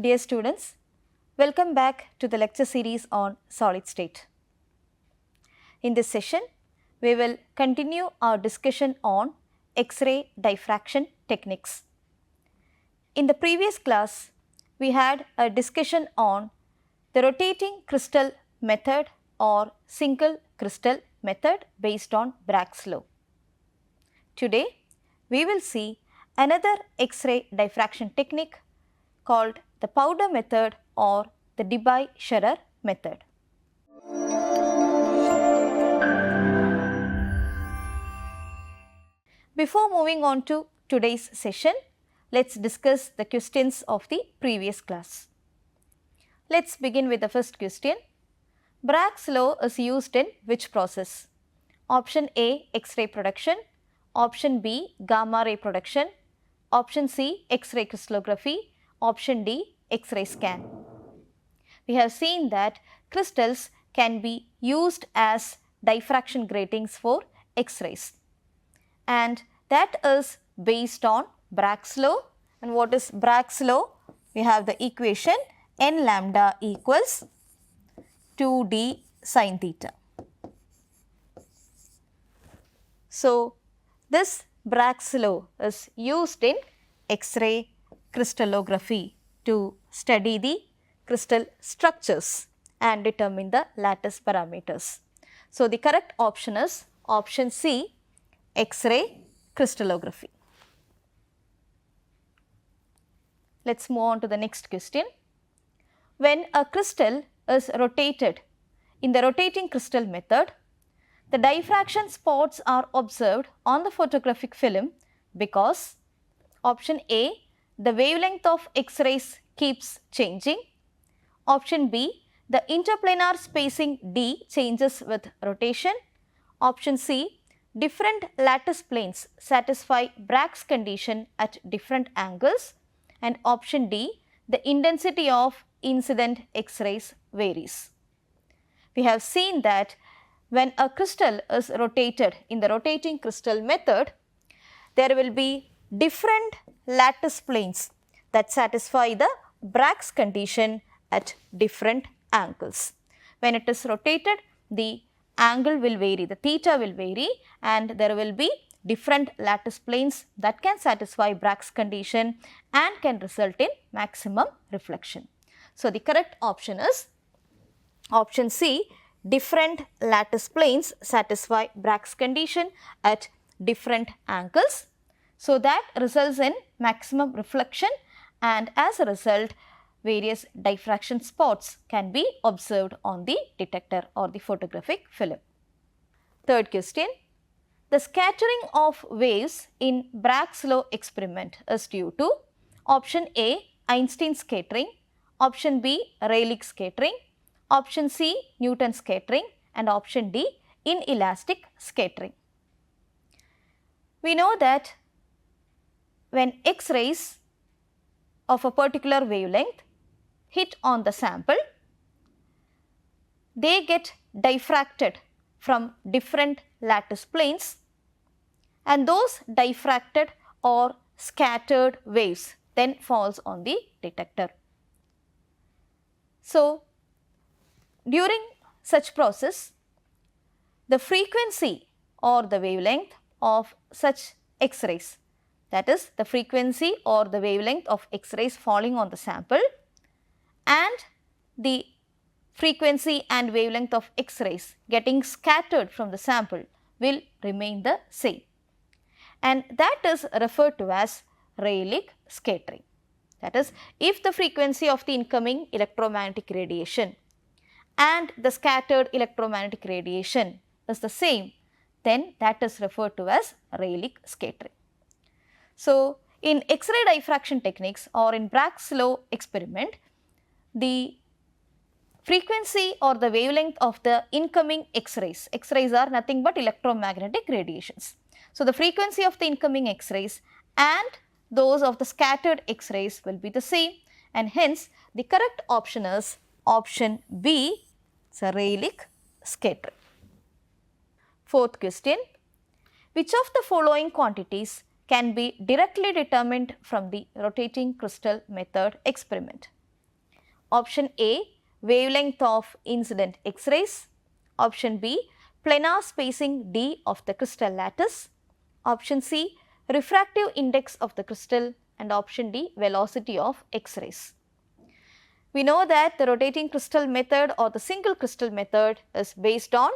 Dear students, welcome back to the lecture series on solid state. In this session, we will continue our discussion on X-ray diffraction techniques. In the previous class, we had a discussion on the rotating crystal method or single crystal method based on Bragg's law. Today, we will see another X-ray diffraction technique called the powder method or the Debye Scherrer method. Before moving on to today's session, let's discuss the questions of the previous class. Let's begin with the first question. Bragg's law is used in which process? Option A, X-ray production. Option B, gamma ray production. Option C, X-ray crystallography. Option D, X-ray scan. We have seen that crystals can be used as diffraction gratings for X-rays, and that is based on Bragg's law. And what is Bragg's law? We have the equation n lambda equals 2d sin theta. So, this Bragg's law is used in X-ray crystallography to study the crystal structures and determine the lattice parameters. So, the correct option is option C, X-ray crystallography. Let us move on to the next question. When a crystal is rotated in the rotating crystal method, the diffraction spots are observed on the photographic film because option A, the wavelength of X-rays keeps changing. Option B, the interplanar spacing D changes with rotation. Option C, different lattice planes satisfy Bragg's condition at different angles. And option D, the intensity of incident X-rays varies. We have seen that when a crystal is rotated in the rotating crystal method, there will be different lattice planes that satisfy the Bragg's condition at different angles. When it is rotated, the angle will vary, the theta will vary, and there will be different lattice planes that can satisfy Bragg's condition and can result in maximum reflection. So, the correct option is option C, different lattice planes satisfy Bragg's condition at different angles. So, that results in maximum reflection, and as a result various diffraction spots can be observed on the detector or the photographic film. Third question. The scattering of waves in Bragg's law experiment is due to option A, Einstein scattering, option B, Rayleigh scattering, option C, Newton scattering, and option D, inelastic scattering. We know that when X-rays of a particular wavelength hit on the sample, they get diffracted from different lattice planes, and those diffracted or scattered waves then falls on the detector. So, during such process, the frequency or the wavelength of such X-rays, that is the frequency or the wavelength of X-rays falling on the sample and the frequency and wavelength of X-rays getting scattered from the sample will remain the same, and that is referred to as Rayleigh scattering. That is, if the frequency of the incoming electromagnetic radiation and the scattered electromagnetic radiation is the same, then that is referred to as Rayleigh scattering. So, in X-ray diffraction techniques or in Bragg's law experiment, the frequency or the wavelength of the incoming X-rays, X-rays are nothing but electromagnetic radiations. So, the frequency of the incoming X-rays and those of the scattered X-rays will be the same, and hence the correct option is option B, Rayleigh scattering. Fourth question. Which of the following quantities can be directly determined from the rotating crystal method experiment? Option A, wavelength of incident X-rays. Option B, planar spacing d of the crystal lattice. Option C, refractive index of the crystal, and option D, velocity of X-rays. We know that the rotating crystal method or the single crystal method is based on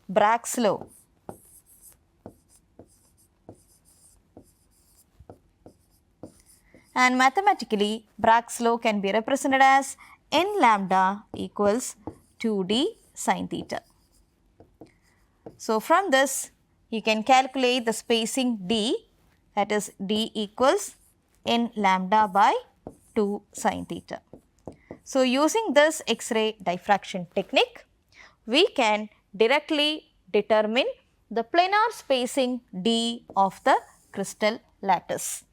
Bragg's law. And mathematically, Bragg's law can be represented as n lambda equals 2d sin theta. So, from this you can calculate the spacing d, that is d equals n lambda by 2 sin theta. So, using this X-ray diffraction technique, we can directly determine the planar spacing d of the crystal lattice.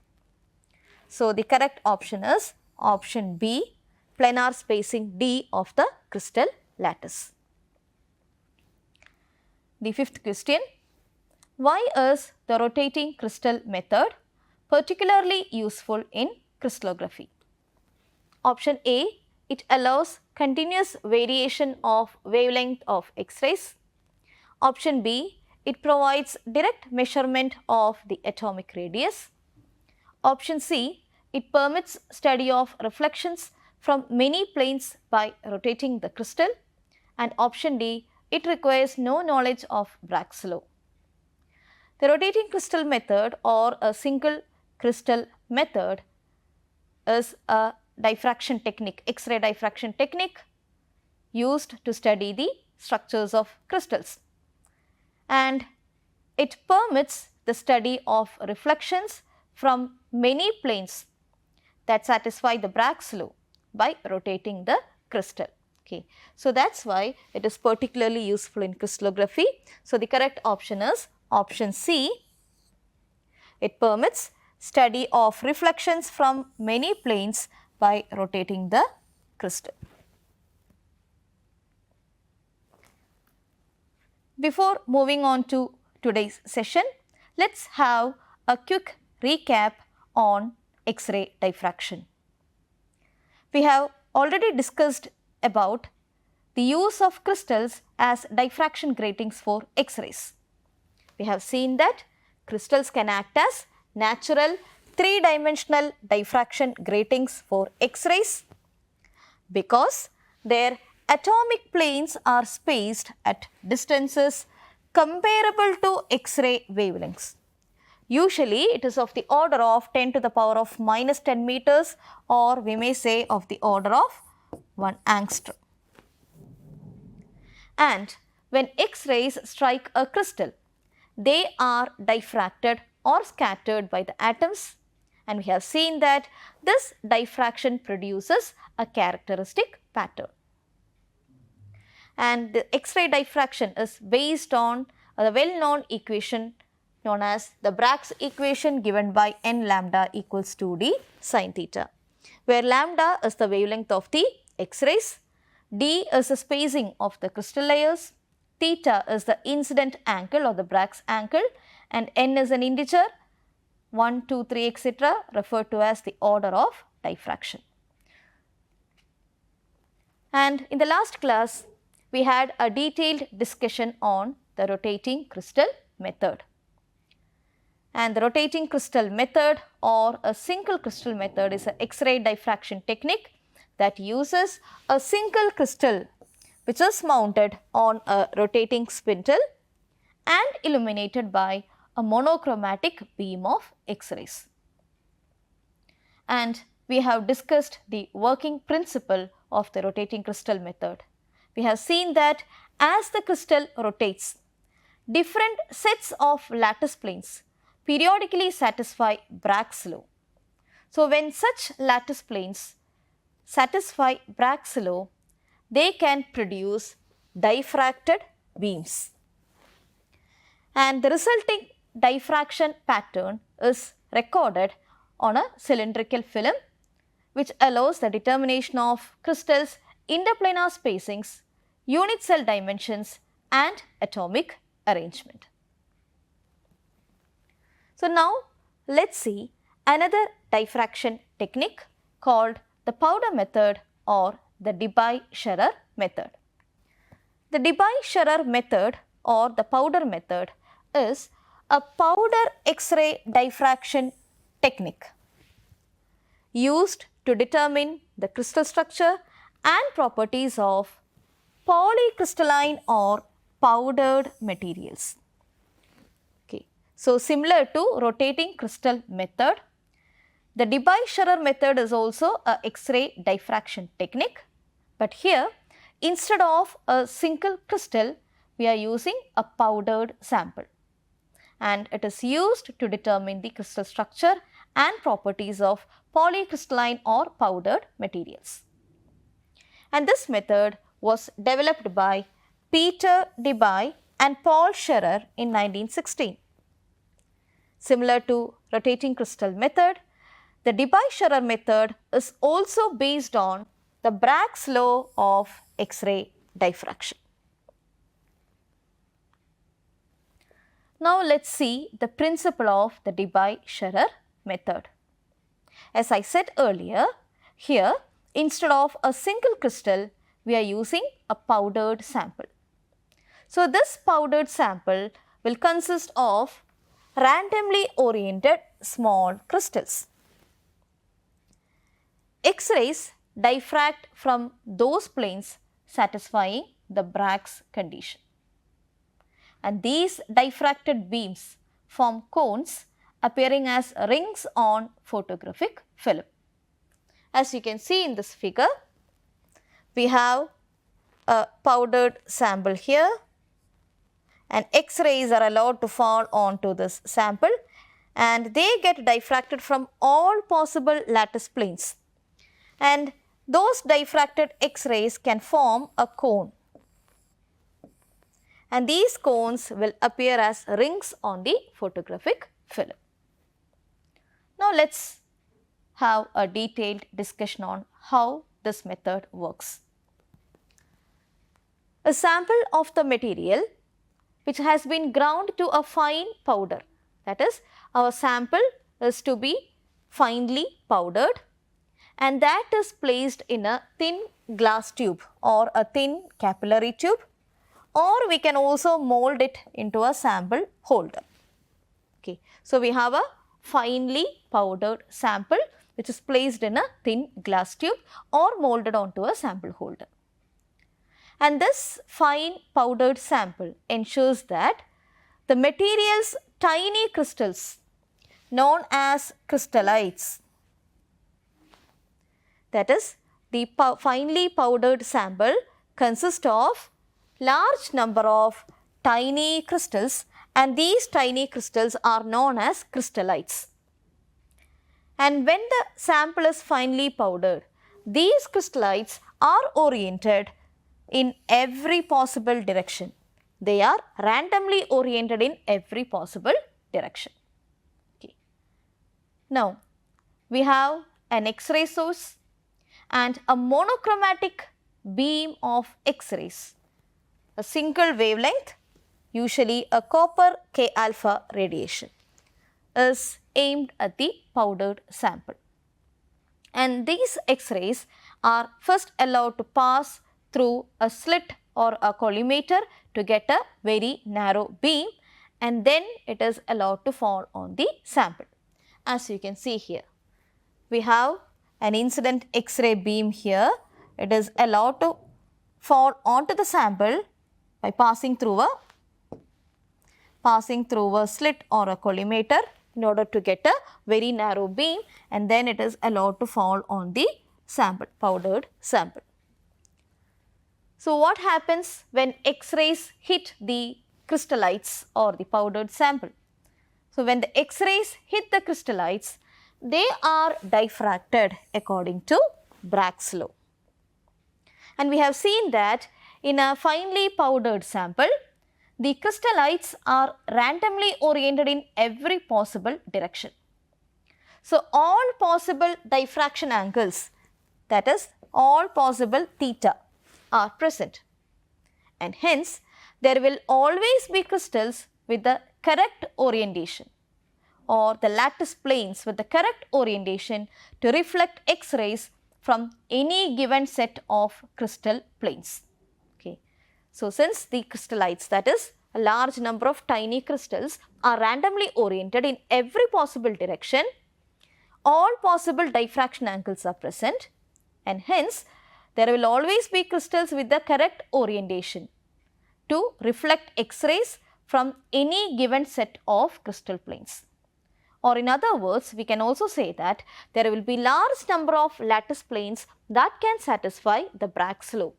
So, the correct option is option B, planar spacing d of the crystal lattice. The fifth question, why is the rotating crystal method particularly useful in crystallography? Option A, it allows continuous variation of wavelength of X-rays. Option B, it provides direct measurement of the atomic radius. Option C, it permits study of reflections from many planes by rotating the crystal. And option D, it requires no knowledge of Bragg's law. The rotating crystal method or a single crystal method is a diffraction technique, X-ray diffraction technique used to study the structures of crystals, and it permits the study of reflections from many planes that satisfy the Bragg's law by rotating the crystal. Okay. So, that is why it is particularly useful in crystallography. So, the correct option is option C, it permits study of reflections from many planes by rotating the crystal. Before moving on to today's session, let us have a quick recap on X-ray diffraction. We have already discussed about the use of crystals as diffraction gratings for X-rays. We have seen that crystals can act as natural three-dimensional diffraction gratings for X-rays because their atomic planes are spaced at distances comparable to X-ray wavelengths. Usually, it is of the order of 10 to the power of minus 10 meters, or we may say of the order of 1 angstrom. And when X-rays strike a crystal, they are diffracted or scattered by the atoms, and we have seen that this diffraction produces a characteristic pattern. And the X-ray diffraction is based on the well-known equation known as the Bragg's equation given by n lambda equals 2d sin theta, where lambda is the wavelength of the X-rays, d is the spacing of the crystal layers, theta is the incident angle or the Bragg's angle, and n is an integer 1, 2, 3 etc. referred to as the order of diffraction. And in the last class, we had a detailed discussion on the rotating crystal method. And the rotating crystal method or a single crystal method is an X-ray diffraction technique that uses a single crystal which is mounted on a rotating spindle and illuminated by a monochromatic beam of X-rays. And we have discussed the working principle of the rotating crystal method. We have seen that as the crystal rotates, different sets of lattice planes periodically satisfy Bragg's law. So, when such lattice planes satisfy Bragg's law, they can produce diffracted beams. And the resulting diffraction pattern is recorded on a cylindrical film, which allows the determination of crystals' interplanar spacings, unit cell dimensions and atomic arrangement. So, now let us see another diffraction technique called the powder method or the Debye-Scherrer method. The Debye-Scherrer method or the powder method is a powder X-ray diffraction technique used to determine the crystal structure and properties of polycrystalline or powdered materials. Okay. So, similar to rotating crystal method, the Debye-Scherrer method is also a X-ray diffraction technique, but here instead of a single crystal, we are using a powdered sample, and it is used to determine the crystal structure and properties of polycrystalline or powdered materials. And this method was developed by Peter Debye and Paul Scherrer in 1916. Similar to rotating crystal method, the Debye-Scherrer method is also based on the Bragg's law of X-ray diffraction. Now, let us see the principle of the Debye-Scherrer method. As I said earlier, here instead of a single crystal, we are using a powdered sample. So, this powdered sample will consist of randomly oriented small crystals. X-rays diffract from those planes satisfying the Bragg's condition, and these diffracted beams form cones appearing as rings on photographic film. As you can see in this figure, we have a powdered sample here, and X-rays are allowed to fall onto this sample, and they get diffracted from all possible lattice planes, and those diffracted X-rays can form a cone, and these cones will appear as rings on the photographic film. Now, let us have a detailed discussion on how this method works. A sample of the material which has been ground to a fine powder, that is, our sample is to be finely powdered, and that is placed in a thin glass tube or a thin capillary tube, or we can also mold it into a sample holder. Okay. So, we have a finely powdered sample which is placed in a thin glass tube or molded onto a sample holder. And this fine powdered sample ensures that the material's tiny crystals known as crystallites, that is, the finely powdered sample consists of large number of tiny crystals, and these tiny crystals are known as crystallites. And when the sample is finely powdered, these crystallites are oriented in every possible direction. They are randomly oriented in every possible direction. Okay. Now, we have an X-ray source and a monochromatic beam of X-rays, a single wavelength, usually a copper K alpha radiation, is aimed at the powdered sample. And these X-rays are first allowed to pass through a slit or a collimator to get a very narrow beam, and then it is allowed to fall on the sample. As you can see here, we have an incident X-ray beam here. It is allowed to fall onto the sample by passing through a slit or a collimator in order to get a very narrow beam, and then it is allowed to fall on the sample, powdered sample. So, what happens when X-rays hit the crystallites or the powdered sample? So, when the X-rays hit the crystallites, they are diffracted according to Bragg's law. And we have seen that in a finely powdered sample, the crystallites are randomly oriented in every possible direction. So, all possible diffraction angles, that is, all possible theta, are present, and hence there will always be crystals with the correct orientation or the lattice planes with the correct orientation to reflect X-rays from any given set of crystal planes. Okay. So, since the crystallites, that is a large number of tiny crystals, are randomly oriented in every possible direction, all possible diffraction angles are present, and hence there will always be crystals with the correct orientation to reflect X-rays from any given set of crystal planes. Or in other words, we can also say that there will be large number of lattice planes that can satisfy the Bragg's law.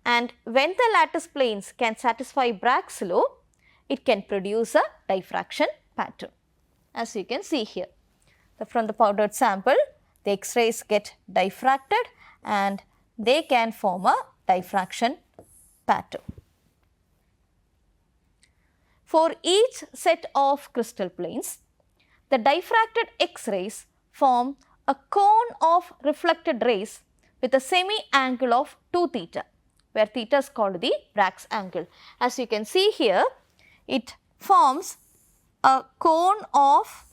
And when the lattice planes can satisfy Bragg's law, it can produce a diffraction pattern, as you can see here. From the powdered sample, the X-rays get diffracted and they can form a diffraction pattern. For each set of crystal planes, the diffracted X-rays form a cone of reflected rays with a semi-angle of 2 theta, where theta is called the Bragg's angle. As you can see here, it forms a cone of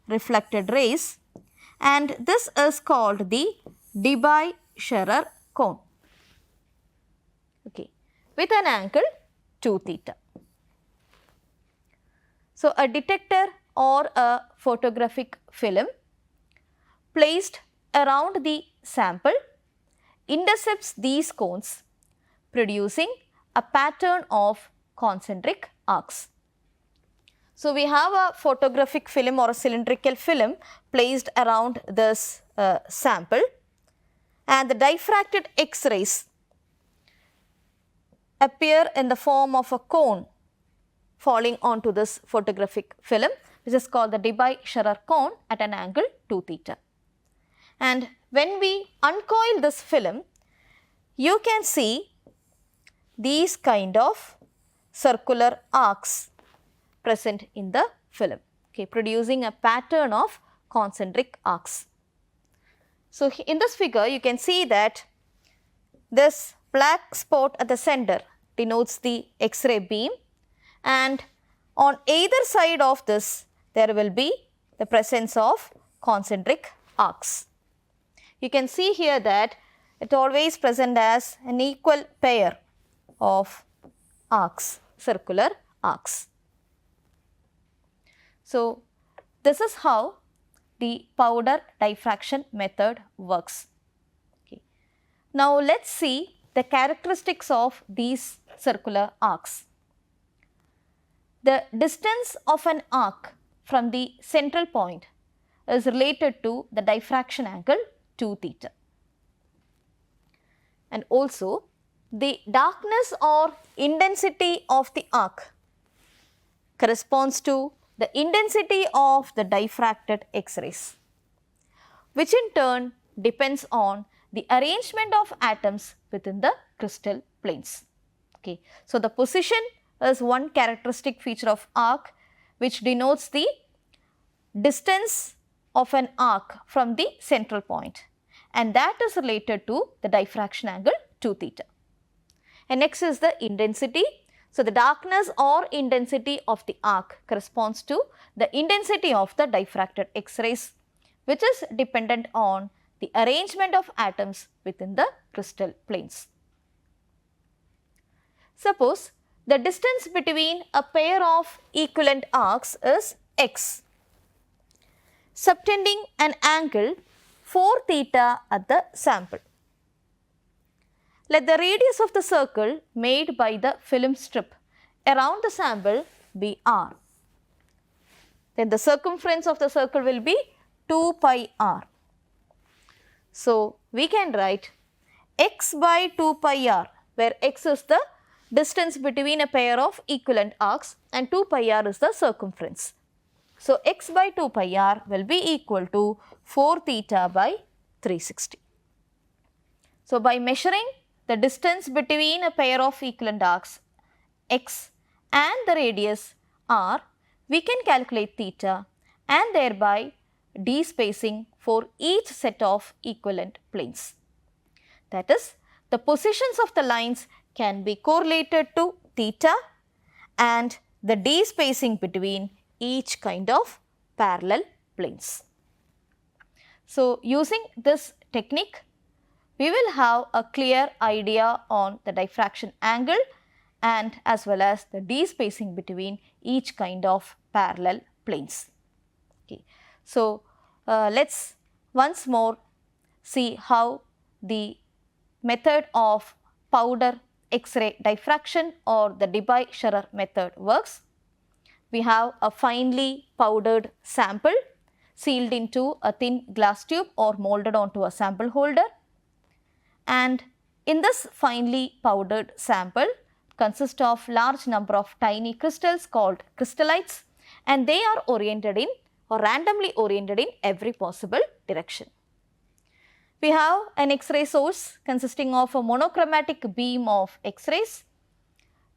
reflected rays, and this is called the Debye Scherrer cone, okay, with an angle 2 theta. So, a detector or a photographic film placed around the sample intercepts these cones, producing a pattern of concentric arcs. So, we have a photographic film or a cylindrical film placed around this sample, and the diffracted X-rays appear in the form of a cone falling onto this photographic film, which is called the Debye Scherrer cone at an angle 2 theta. And when we uncoil this film, you can see these kind of circular arcs present in the film, okay, producing a pattern of concentric arcs. So, in this figure you can see that this black spot at the center denotes the X-ray beam, and on either side of this there will be the presence of concentric arcs. You can see here that it always present as an equal pair of arcs, circular arcs. So, this is how the powder diffraction method works. Okay. Now, let us see the characteristics of these circular arcs. The distance of an arc from the central point is related to the diffraction angle 2 theta. And also, the darkness or intensity of the arc corresponds to the intensity of the diffracted X-rays, which in turn depends on the arrangement of atoms within the crystal planes. Okay. So, the position is one characteristic feature of arc which denotes the distance of an arc from the central point, and that is related to the diffraction angle 2 theta. And next is the intensity. So, the darkness or intensity of the arc corresponds to the intensity of the diffracted X-rays, which is dependent on the arrangement of atoms within the crystal planes. Suppose the distance between a pair of equivalent arcs is x, subtending an angle 4 theta at the sample. Let the radius of the circle made by the film strip around the sample be r. Then the circumference of the circle will be 2 pi r. So, we can write x by 2 pi r, where x is the distance between a pair of equivalent arcs and 2 pi r is the circumference. So, x by 2 pi r will be equal to 4 theta by 360. So, by measuring the distance between a pair of equivalent arcs x and the radius r, we can calculate theta and thereby d spacing for each set of equivalent planes. That is, the positions of the lines can be correlated to theta and the d spacing between each kind of parallel planes. So, using this technique, we will have a clear idea on the diffraction angle and as well as the d-spacing between each kind of parallel planes. Okay. So, let us once more see how the method of powder X-ray diffraction or the Debye-Scherrer method works. We have a finely powdered sample sealed into a thin glass tube or molded onto a sample holder, and in this finely powdered sample consists of large number of tiny crystals called crystallites, and they are oriented in or randomly oriented in every possible direction. We have an X-ray source consisting of a monochromatic beam of X-rays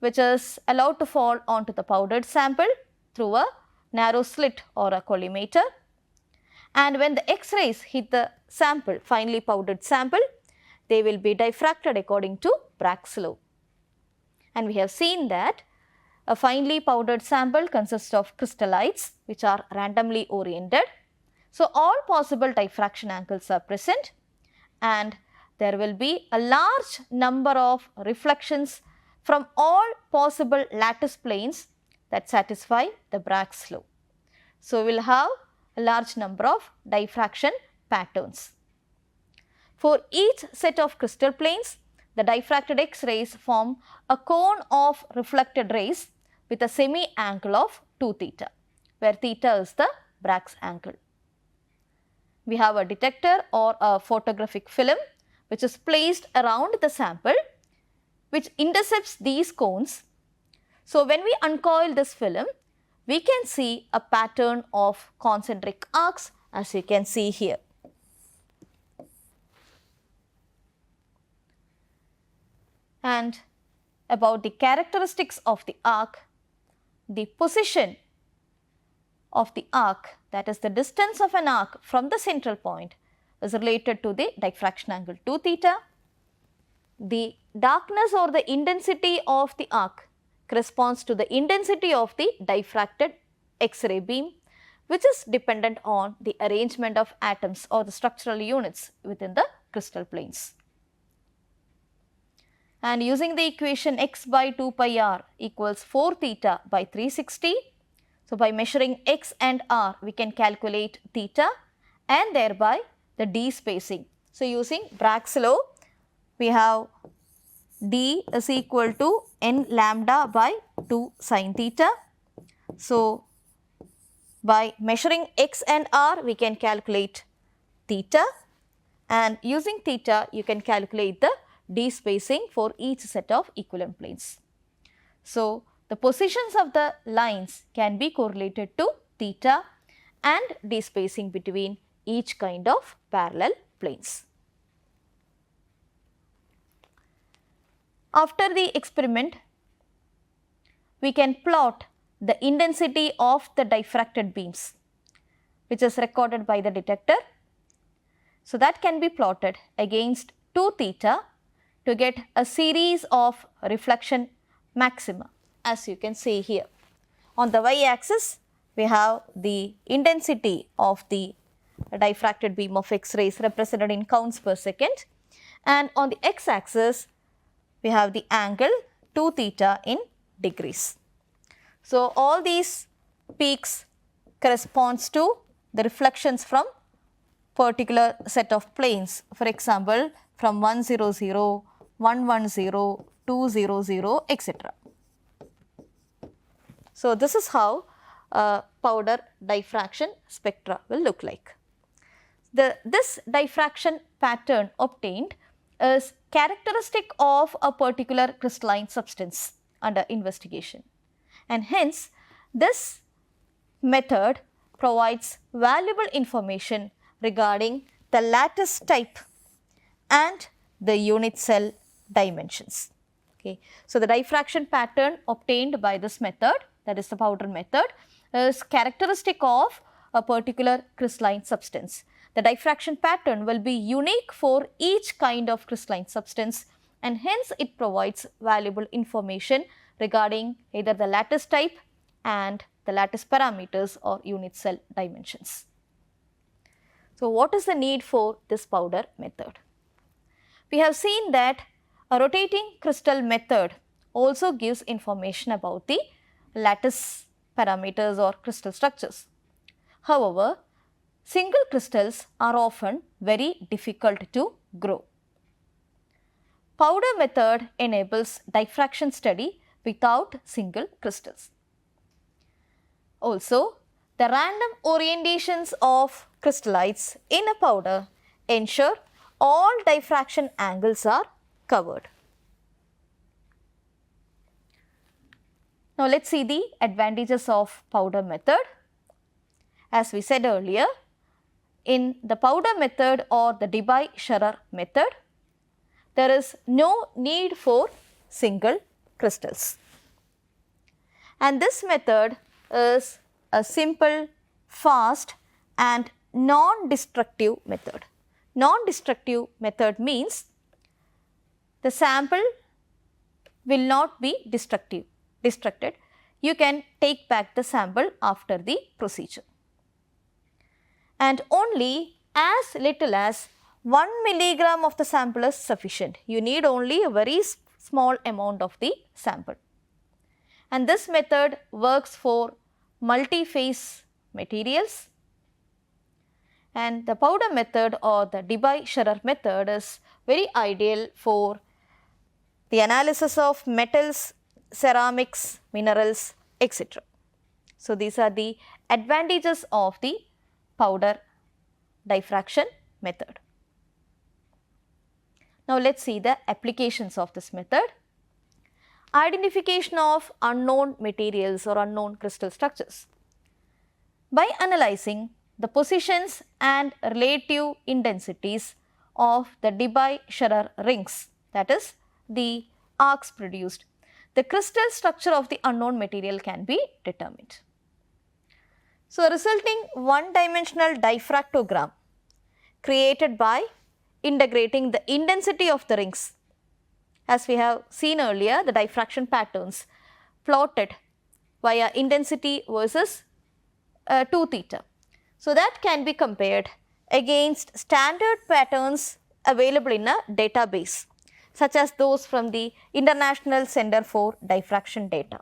which is allowed to fall onto the powdered sample through a narrow slit or a collimator, and when the X-rays hit the sample, finely powdered sample, they will be diffracted according to Bragg's law. And we have seen that a finely powdered sample consists of crystallites which are randomly oriented. So, all possible diffraction angles are present and there will be a large number of reflections from all possible lattice planes that satisfy the Bragg's law. So, we will have a large number of diffraction patterns. For each set of crystal planes, the diffracted X-rays form a cone of reflected rays with a semi-angle of 2 theta, where theta is the Bragg's angle. We have a detector or a photographic film which is placed around the sample which intercepts these cones. So, when we uncoil this film, we can see a pattern of concentric arcs as you can see here. And about the characteristics of the arc, the position of the arc, that is the distance of an arc from the central point, is related to the diffraction angle 2 theta. The darkness or the intensity of the arc corresponds to the intensity of the diffracted X-ray beam, which is dependent on the arrangement of atoms or the structural units within the crystal planes. And using the equation x by 2 pi r equals 4 theta by 360. So, by measuring x and r, we can calculate theta and thereby the d spacing. So, using Bragg's law, we have d is equal to n lambda by 2 sin theta. So, by measuring x and r, we can calculate theta, and using theta, you can calculate the d spacing for each set of equivalent planes. So, the positions of the lines can be correlated to theta and d spacing between each kind of parallel planes. After the experiment, we can plot the intensity of the diffracted beams which is recorded by the detector. So, that can be plotted against 2 theta to get a series of reflection maxima, as you can see here. On the y axis, we have the intensity of the diffracted beam of X-rays represented in counts per second, and on the x axis, we have the angle 2 theta in degrees. So, all these peaks corresponds to the reflections from particular set of planes, for example, from 100, 110, 200, etc. So, this is how powder diffraction spectra will look like. This diffraction pattern obtained is characteristic of a particular crystalline substance under investigation, and hence this method provides valuable information regarding the lattice type and the unit cell dimensions. Okay. So, the diffraction pattern obtained by this method, that is the powder method, is characteristic of a particular crystalline substance. The diffraction pattern will be unique for each kind of crystalline substance, and hence it provides valuable information regarding either the lattice type and the lattice parameters or unit cell dimensions. So, what is the need for this powder method? we have seen that a rotating crystal method also gives information about the lattice parameters or crystal structures. However, single crystals are often very difficult to grow. Powder method enables diffraction study without single crystals. Also, the random orientations of crystallites in a powder ensure all diffraction angles are covered. Now, let us see the advantages of powder method. As we said earlier, in the powder method or the Debye-Scherrer method, there is no need for single crystals. And this method is a simple, fast and non-destructive method. Non-destructive method means the sample will not be destructed. You can take back the sample after the procedure. And only as little as 1 milligram of the sample is sufficient. You need only a very small amount of the sample. And this method works for multi-phase materials. And the powder method or the Debye-Scherrer method is very ideal for the analysis of metals, ceramics, minerals, etc. So, these are the advantages of the powder diffraction method. Now, let us see the applications of this method. Identification of unknown materials or unknown crystal structures. By analyzing the positions and relative intensities of the Debye-Scherrer rings, that is the arcs produced, the crystal structure of the unknown material can be determined. So, a resulting one-dimensional diffractogram created by integrating the intensity of the rings. As we have seen earlier, the diffraction patterns plotted via intensity versus 2 theta. So, that can be compared against standard patterns available in a database such as those from the International Center for Diffraction Data.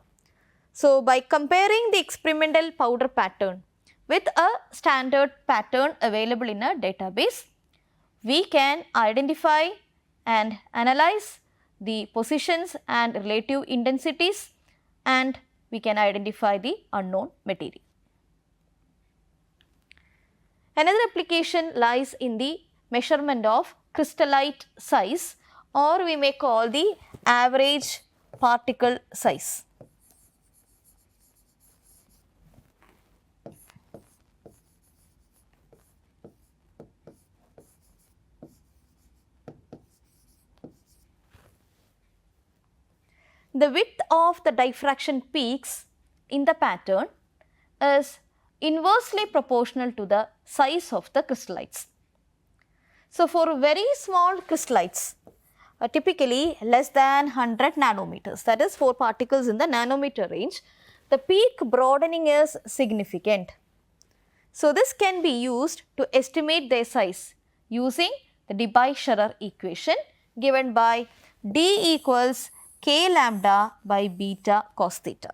So, by comparing the experimental powder pattern with a standard pattern available in a database, we can identify and analyze the positions and relative intensities, and we can identify the unknown material. Another application lies in the measurement of crystallite size, or we may call the average particle size. The width of the diffraction peaks in the pattern is inversely proportional to the size of the crystallites. So, for very small crystallites, typically less than 100 nanometers, that is 4 particles in the nanometer range, the peak broadening is significant. So, this can be used to estimate their size using the Debye-Scherrer equation given by D equals k lambda by beta cos theta,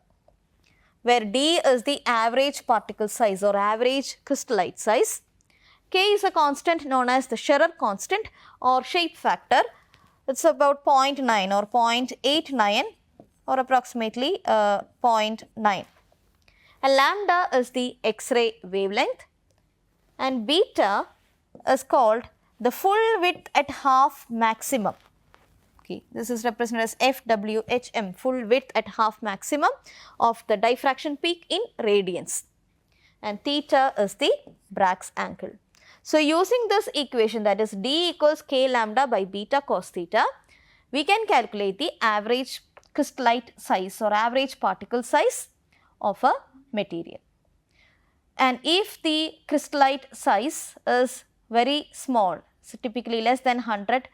where D is the average particle size or average crystallite size. K is a constant known as the Scherrer constant or shape factor. It is about 0.9 or 0.89 or approximately 0.9. And lambda is the X-ray wavelength, and beta is called the full width at half maximum. Okay, this is represented as FWHM, full width at half maximum of the diffraction peak in radians, and theta is the Bragg's angle. So, using this equation, that is D equals k lambda by beta cos theta, we can calculate the average crystallite size or average particle size of a material. And if the crystallite size is very small, so typically less than 100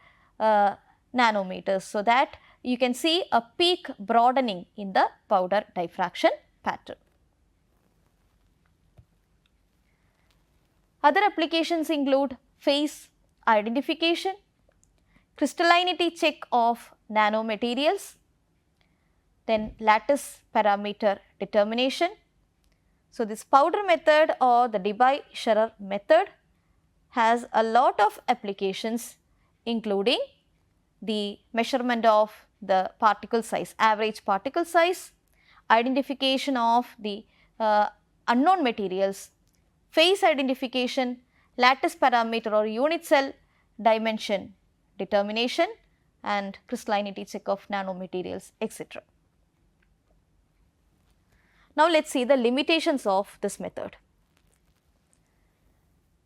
nanometers, so that you can see a peak broadening in the powder diffraction pattern. Other applications include phase identification, crystallinity check of nanomaterials, then lattice parameter determination. So, this powder method or the Debye-Scherrer method has a lot of applications, including the measurement of the particle size, average particle size, identification of the unknown materials, phase identification, lattice parameter or unit cell dimension determination, and crystallinity check of nanomaterials, etc. Now, let us see the limitations of this method.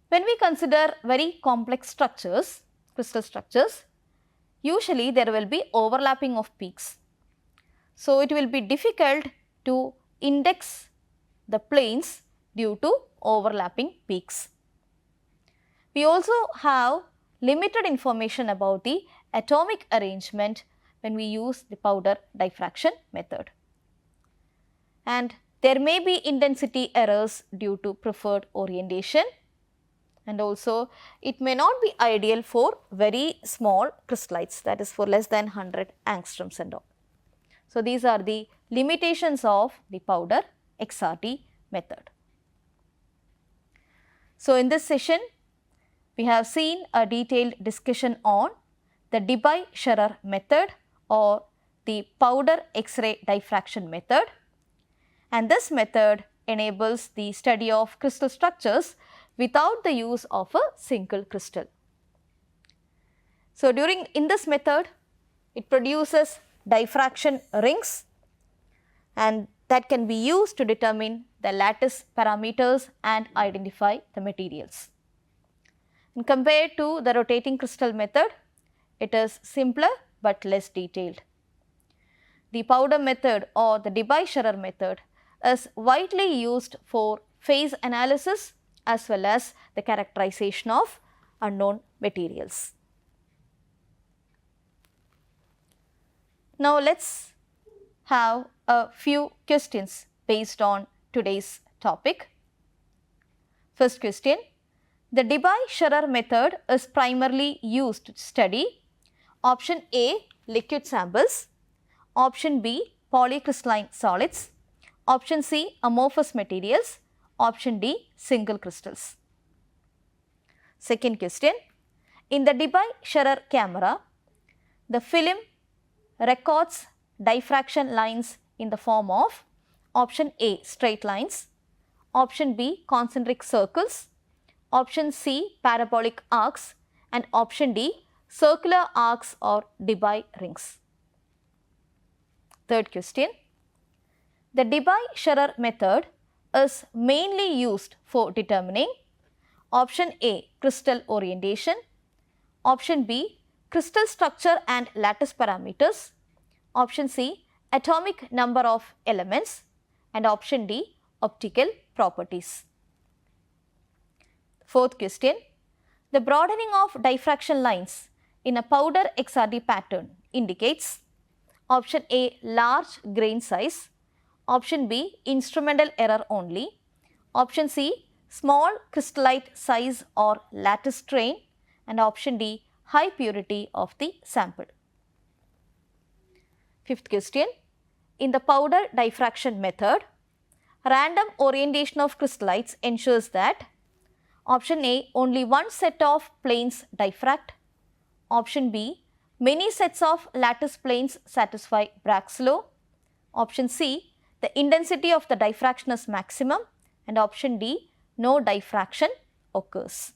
When we consider very complex structures, crystal structures, usually there will be overlapping of peaks. So, it will be difficult to index the planes due to overlapping peaks. We also have limited information about the atomic arrangement when we use the powder diffraction method. And there may be intensity errors due to preferred orientation, and also it may not be ideal for very small crystallites, that is for less than 100 angstroms and all. So, these are the limitations of the powder XRD method. So, in this session we have seen a detailed discussion on the Debye-Scherrer method or the powder X-ray diffraction method, and this method enables the study of crystal structures without the use of a single crystal. So, in this method it produces diffraction rings, and that can be used to determine the lattice parameters and identify the materials. And compared to the rotating crystal method, it is simpler but less detailed. The powder method or the Debye-Scherrer method is widely used for phase analysis as well as the characterization of unknown materials. Now, let us have a few questions based on today's topic. First question: the Debye-Scherrer method is primarily used to study option A, liquid samples, option B, polycrystalline solids, option C, amorphous materials, option D, single crystals. Second question: in the Debye-Scherrer camera, the film records diffraction lines in the form of option A, straight lines, option B, concentric circles, option C, parabolic arcs, and option D, circular arcs or Debye rings. Third question: the Debye-Scherrer method is mainly used for determining option A, crystal orientation, option B, crystal structure and lattice parameters, option C, atomic number of elements, and option D, optical properties. Fourth question: the broadening of diffraction lines in a powder XRD pattern indicates option A, large grain size, option B, instrumental error only, option C, small crystallite size or lattice strain, and option D, high purity of the sample. Fifth question: in the powder diffraction method, random orientation of crystallites ensures that option A, only one set of planes diffract, option B, many sets of lattice planes satisfy Bragg's law, option C, the intensity of the diffraction is maximum, and option D, no diffraction occurs.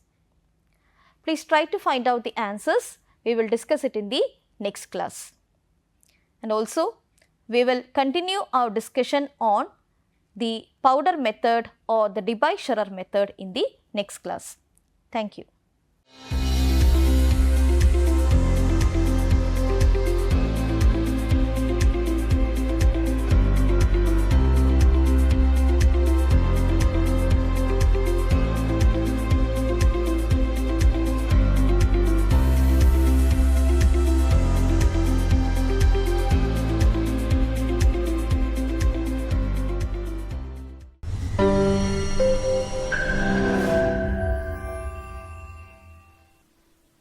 Please try to find out the answers. We will discuss it in the next class. And also, we will continue our discussion on the powder method or the Debye-Scherrer method in the next class. Thank you.